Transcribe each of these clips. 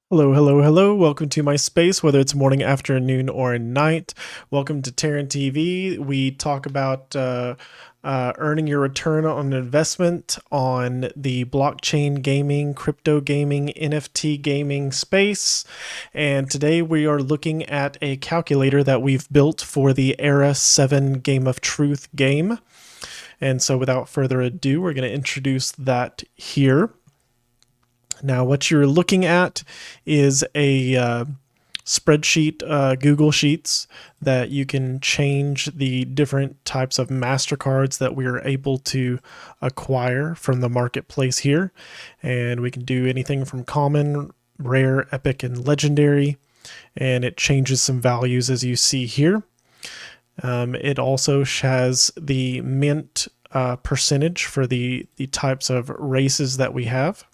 Hello, hello, hello. Welcome to my space, whether it's morning, afternoon, or night. Welcome to Terran TV. We talk about earning your return on investment on the blockchain gaming, crypto gaming, NFT gaming space. And today we are looking at a calculator that we've built for the Era7 Game of Truth game. And so without further ado, we're going to introduce that here. Now, what you're looking at is a spreadsheet, Google Sheets, that you can change the different types of MasterCards that we are able to acquire from the marketplace here. And we can do anything from common, rare, epic, and legendary. And it changes some values as you see here. It also has the mint percentage for the types of races that we have.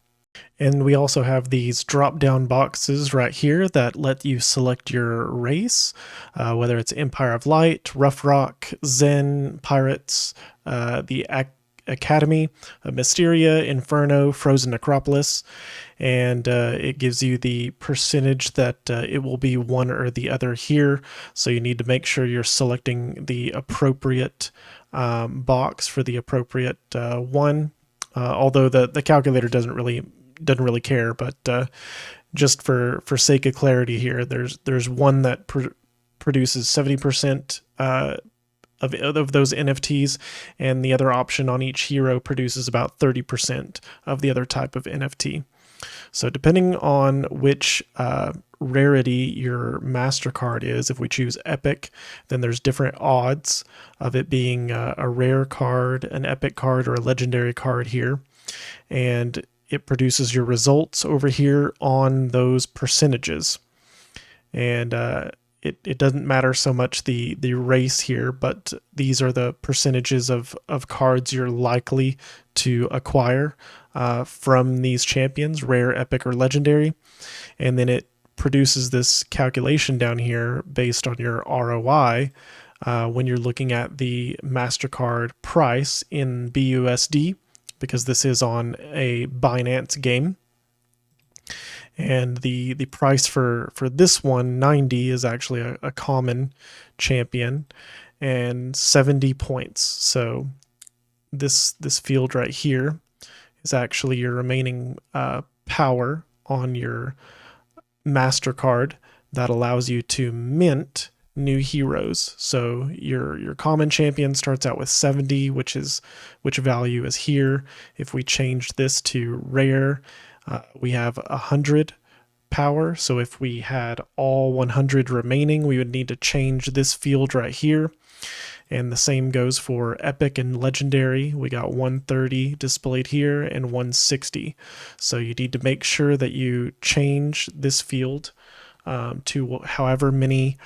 And we also have these drop down boxes right here that let you select your race, whether it's Empire of Light, Rough Rock, Zen, Pirates, the Academy, Mysteria, Inferno, Frozen Necropolis, and it gives you the percentage that it will be one or the other here. So you need to make sure you're selecting the appropriate box for the appropriate one. Although the calculator doesn't really care, but just for sake of clarity here, there's one that produces 70% of those NFTs, and the other option on each hero produces about 30% of the other type of NFT. So depending on which rarity your MasterCard is, if we choose Epic, then there's different odds of it being a rare card, an Epic card, or a legendary card here. And it produces your results over here on those percentages. And it doesn't matter so much the race here, but these are the percentages of cards you're likely to acquire from these champions, rare, epic, or legendary. And then it produces this calculation down here based on your ROI when you're looking at the MasterCard price in BUSD, because this is on a Binance game. And the price for this one, 90, is actually a common champion, and 70 points. So this field right here is actually your remaining power on your MasterCard that allows you to mint new heroes. So your common champion starts out with 70, which value is here. If we change this to rare, we have 100 power. So if we had all 100 remaining, we would need to change this field right here. And the same goes for epic and legendary. We got 130 displayed here and 160. So you need to make sure that you change this field to however many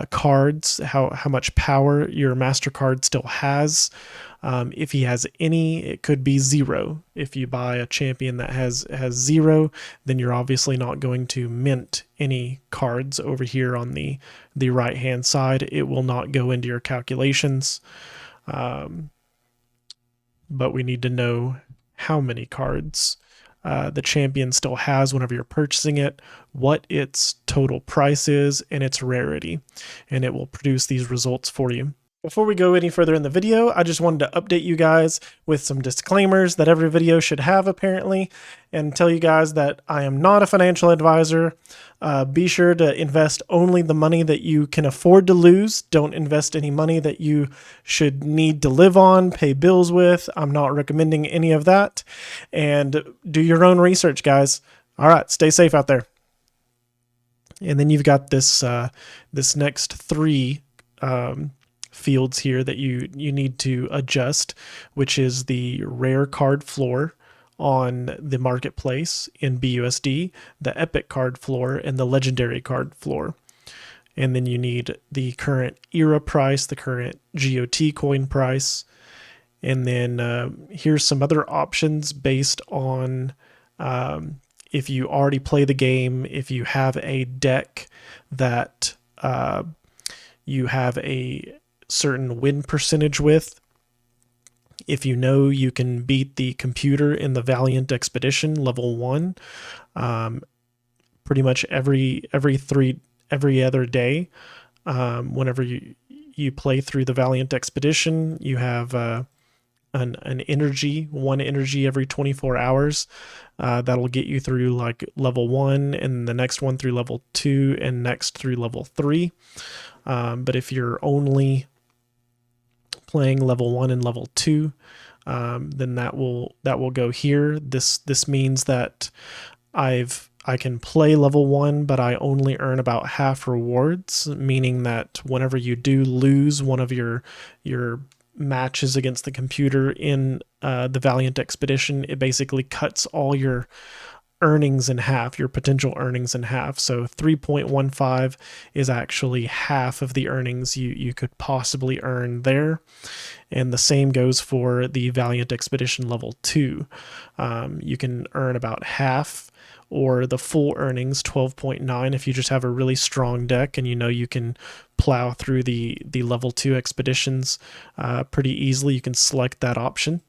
cards, how much power your MasterCard still has. If he has any, it could be 0. If you buy a champion that has 0, then you're obviously not going to mint any cards over here on the right hand side. It will not go into your calculations. But we need to know how many cards the champion still has whenever you're purchasing it, what its total price is, and its rarity, and it will produce these results for you. Before we go any further in the video, I just wanted to update you guys with some disclaimers that every video should have, apparently, and tell you guys that I am not a financial advisor. Be sure to invest only the money that you can afford to lose. Don't invest any money that you should need to live on, pay bills with. I'm not recommending any of that. And do your own research, guys. All right, stay safe out there. And then you've got this this next 3 fields here that you need to adjust, which is the rare card floor on the marketplace in BUSD, the epic card floor, and the legendary card floor. And then you need the current era price, the current GOT coin price. And then here's some other options based on if you already play the game, if you have a deck that you have a certain win percentage with, if you know you can beat the computer in the Valiant Expedition level 1, pretty much every other day. Whenever you play through the Valiant Expedition, you have an energy, one energy every 24 hours. That'll get you through like level 1, and the next one through level 2, and next through level 3. But if you're only playing level 1 and level 2, then that will go here. This means that I can play level 1, but I only earn about half rewards, meaning that whenever you do lose one of your matches against the computer in the Valiant Expedition, it basically cuts all your earnings in half, your potential earnings in half. So 3.15 is actually half of the earnings you could possibly earn there. And the same goes for the Valiant Expedition level 2. You can earn about half or the full earnings, 12.9, if you just have a really strong deck and you know you can plow through the level 2 expeditions pretty easily. You can select that option.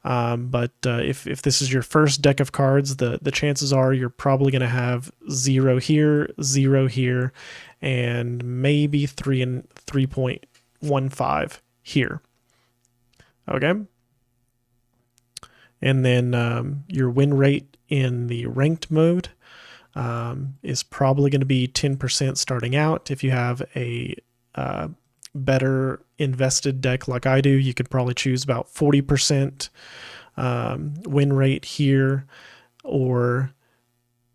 But if this is your first deck of cards, the chances are you're probably going to have 0 here, 0 here, and maybe 3 and 3.15 here. Okay. And then your win rate in the ranked mode is probably going to be 10% starting out. If you have a better invested deck like I do, you could probably choose about 40% win rate here, or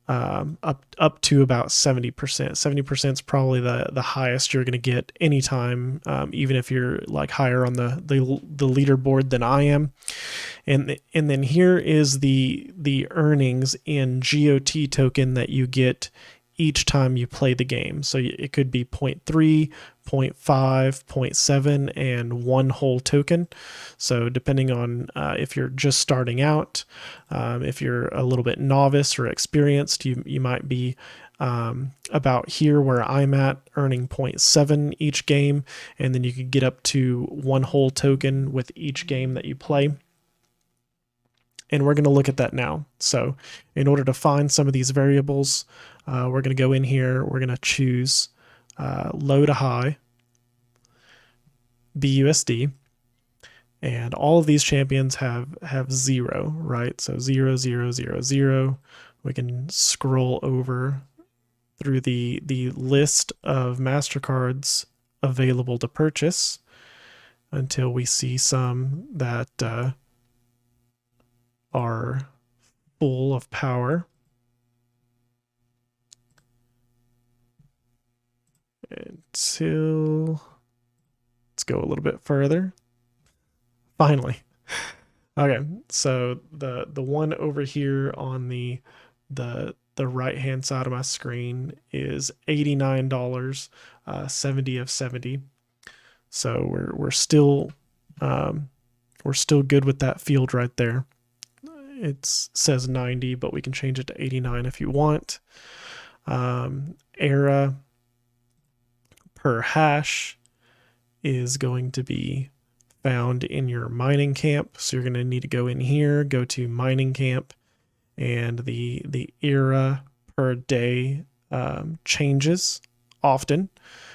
up to about 70%. 70% is probably the highest you're going to get anytime, even if you're like higher on the leaderboard than I am. And then here is the earnings in GOT token that you get each time you play the game. So it could be 0.3, 0.5, 0.7, and 1 whole token. So depending on if you're just starting out, if you're a little bit novice or experienced, you might be about here where I'm at, earning 0.7 each game, and then you could get up to 1 whole token with each game that you play. And we're going to look at that now. So in order to find some of these variables, we're going to go in here. We're going to choose low to high, BUSD. And all of these champions have 0, right? So 0, 0, 0, 0. We can scroll over through the list of MasterCards available to purchase until we see some that are full of power. Until, let's go a little bit further. Finally. Okay, so the one over here on the right hand side of my screen is $89, 70 of 70. So we're still good with that field right there. It says 90, but we can change it to 89 if you want. Era per hash is going to be found in your mining camp. So you're going to need to go in here, go to mining camp, and the era per day changes often.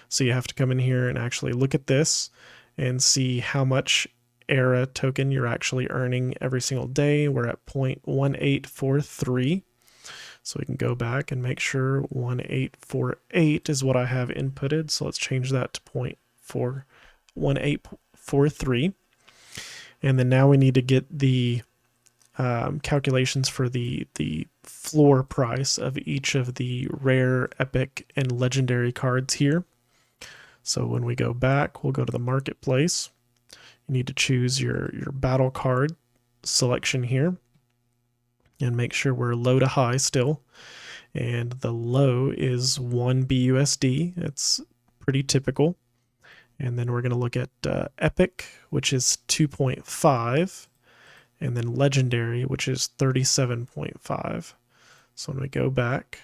So you have to come in here and actually look at this and see how much era token you're actually earning every single day. We're at 0.1843. So we can go back and make sure 1848 is what I have inputted. So let's change that to 0.1843. And then now we need to get the calculations for the floor price of each of the rare, epic, and legendary cards here. So when we go back, we'll go to the marketplace. You need to choose your battle card selection here and make sure we're low to high still. And the low is 1 BUSD. It's pretty typical. And then we're going to look at epic, which is 2.5, and then legendary, which is 37.5. So when we go back,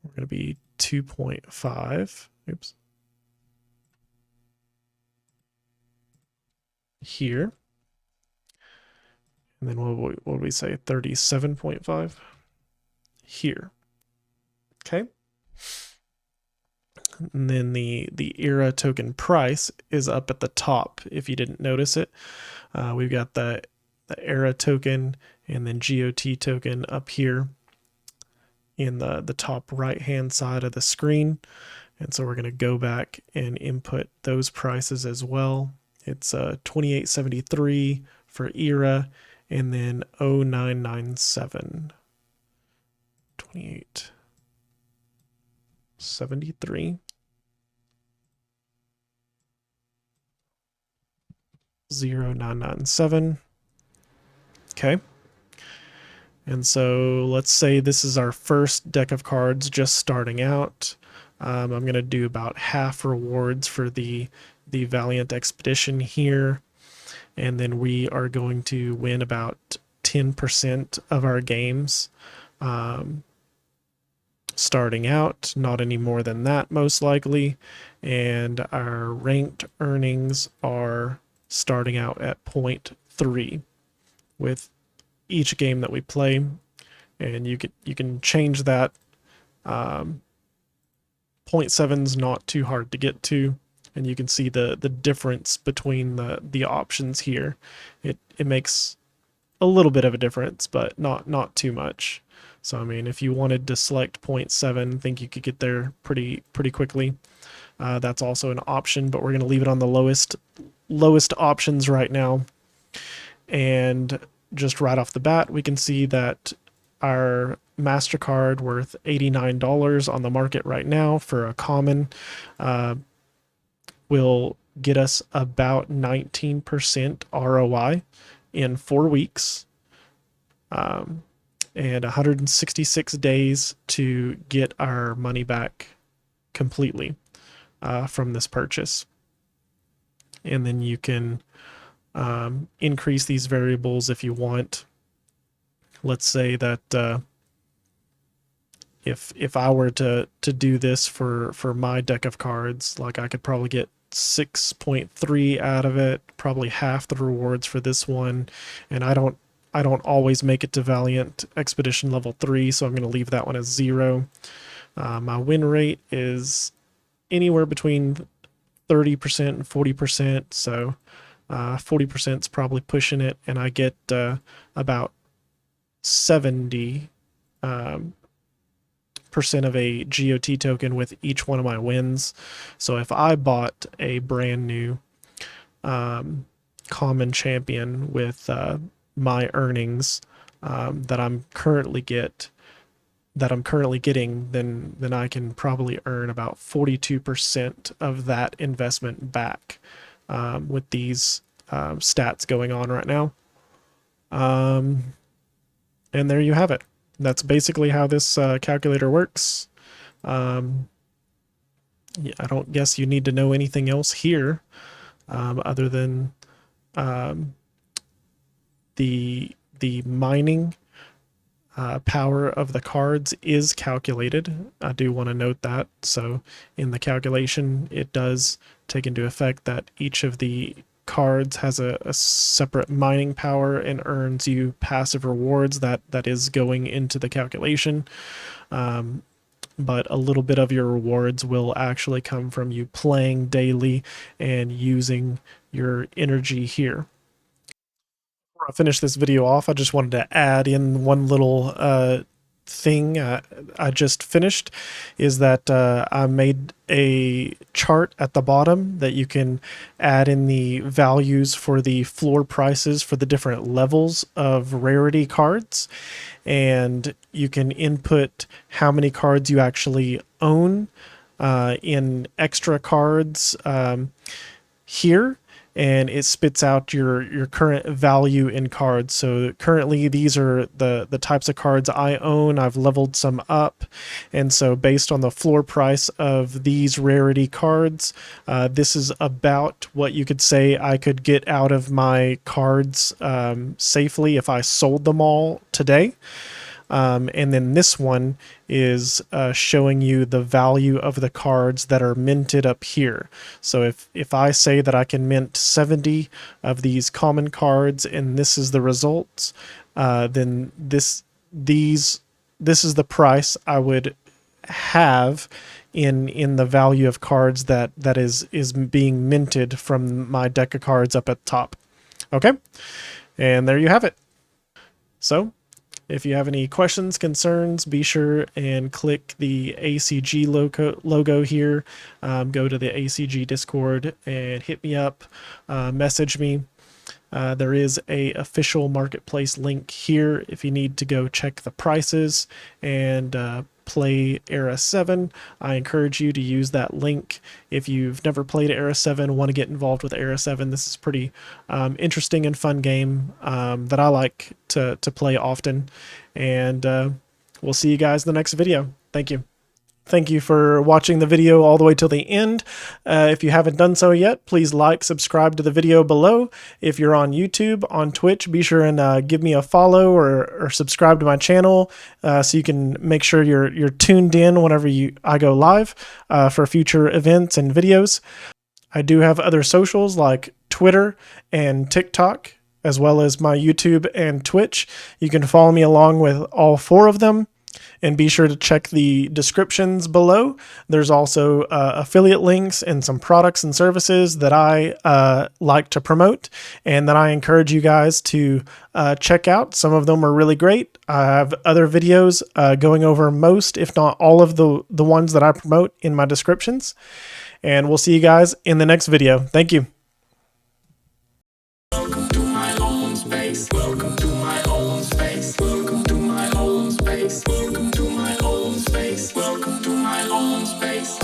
we're going to be 2.5. Oops. Here. And then what would we say? 37.5 here. Okay. And then the Era token price is up at the top if you didn't notice it. We've got the Era token and then GOT token up here in the top right hand side of the screen. And so we're going to go back and input those prices as well. It's 28.73 for Era and then 0997. 28.73. 0997. Okay. And so let's say this is our first deck of cards just starting out. I'm going to do about half rewards for the Valiant Expedition here. And then we are going to win about 10% of our games starting out, not any more than that most likely. And our ranked earnings are starting out at 0.3 with each game that we play, and you can change that. 0.7 is not too hard to get to, and you can see the difference between the options here. It makes a little bit of a difference, but not too much. So I mean, if you wanted to select 0.7, I think you could get there pretty quickly. That's also an option, but we're going to leave it on the lowest options right now. And just right off the bat, we can see that our MasterCard worth $89 on the market right now for a common will get us about 19% ROI in 4 weeks. And 166 days to get our money back completely from this purchase. And then you can increase these variables if you want. Let's say that if I were to do this for my deck of cards, like I could probably get 6.3 out of it, probably half the rewards for this one, and I don't always make it to Valiant Expedition level 3, so I'm going to leave that one as 0. My win rate is anywhere between 30% and 40%, so 40% is probably pushing it, and I get about 70% of a GOT token with each one of my wins. So if I bought a brand new common champion with my earnings that I'm currently getting, then I can probably earn about 42% of that investment back with these stats going on right now. And there you have it. That's basically how this calculator works. Yeah, I don't guess you need to know anything else here other than the mining power of the cards is calculated. I do want to note that. So in the calculation, it does take into effect that each of the cards has a separate mining power and earns you passive rewards that is going into the calculation. But a little bit of your rewards will actually come from you playing daily and using your energy here. Before I finish this video off, I just wanted to add in one little thing I just finished, is that I made a chart at the bottom that you can add in the values for the floor prices for the different levels of rarity cards, and you can input how many cards you actually own in extra cards here, and it spits out your current value in cards. So currently these are the types of cards I own. I've leveled some up, and so based on the floor price of these rarity cards, this is about what you could say I could get out of my cards safely if I sold them all today. And then this one is showing you the value of the cards that are minted up here. So if I say that I can mint 70 of these common cards and this is the results, then this is the price I would have in the value of cards that is being minted from my deck of cards up at top. Okay, and there you have it. So if you have any questions, concerns, be sure and click the ACG logo here. Go to the ACG Discord and hit me up, message me. There is a official marketplace link here if you need to go check the prices and play Era7. I encourage you to use that link. If you've never played Era7, want to get involved with Era7, this is a pretty interesting and fun game that I like to play often. And we'll see you guys in the next video. Thank you. Thank you for watching the video all the way till the end. If you haven't done so yet, please like, subscribe to the video below. If you're on YouTube, on Twitch, be sure and give me a follow or subscribe to my channel so you can make sure you're tuned in whenever I go live for future events and videos. I do have other socials like Twitter and TikTok, as well as my YouTube and Twitch. You can follow me along with all 4 of them. And be sure to check the descriptions below. There's also affiliate links and some products and services that I like to promote and that I encourage you guys to check out. Some of them are really great. I have other videos going over most, if not all of the ones that I promote in my descriptions. And we'll see you guys in the next video. Thank you. Welcome to my own space. Welcome to my own space. Welcome to my own space. Welcome to my own space. Welcome to my own space.